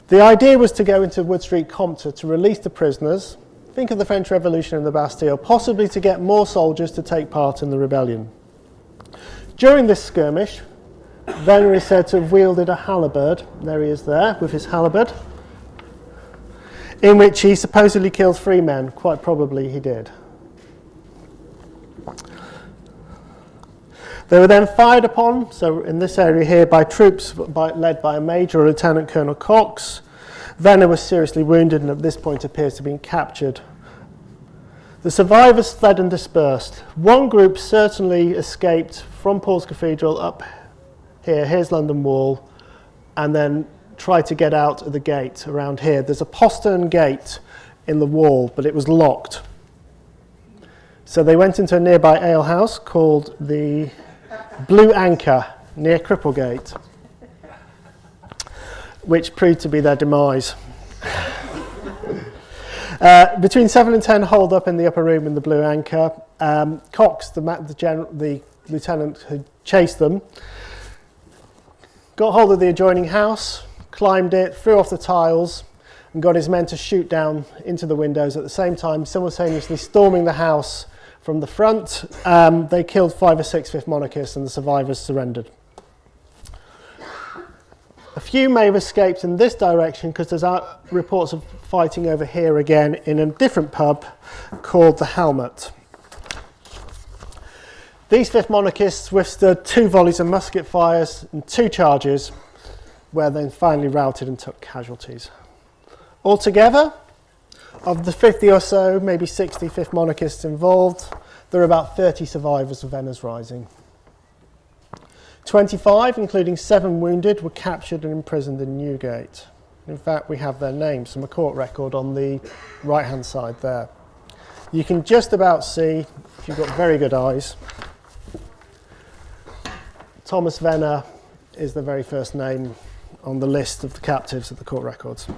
The idea was to go into Wood Street Compter to release the prisoners, think of the French Revolution and the Bastille, possibly to get more soldiers to take part in the rebellion. During this skirmish, Venner is said to have wielded a halberd, there he is there with his halberd, in which he supposedly killed 3 men, quite probably he did. They were then fired upon, so in this area here, by troops led by a Major or Lieutenant Colonel Cox. Venner was seriously wounded and at this point appears to have been captured. The survivors fled and dispersed. One group certainly escaped from Paul's Cathedral up here, here's London Wall, and then tried to get out of the gate around here. There's a postern gate in the wall, but it was locked. So they went into a nearby alehouse called the Blue Anchor near Cripplegate, which proved to be their demise. Between 7 and 10 holed up in the upper room in the Blue Anchor. Cox, the lieutenant who chased them, got hold of the adjoining house, climbed it, threw off the tiles, and got his men to shoot down into the windows at the same time, simultaneously storming the house from the front. They killed 5 or 6 Fifth Monarchists and the survivors surrendered. A few may have escaped in this direction because there's reports of fighting over here again in a different pub called the Helmet. These Fifth Monarchists withstood 2 volleys of musket fires and 2 charges, where they finally routed and took casualties. Altogether, of the 50 or so, maybe 60 Fifth Monarchists involved, there are about 30 survivors of Venner's Rising. 25, including 7 wounded, were captured and imprisoned in Newgate. In fact, we have their names from a court record on the right-hand side there. You can just about see, if you've got very good eyes, Thomas Venner is the very first name on the list of the captives of the court records.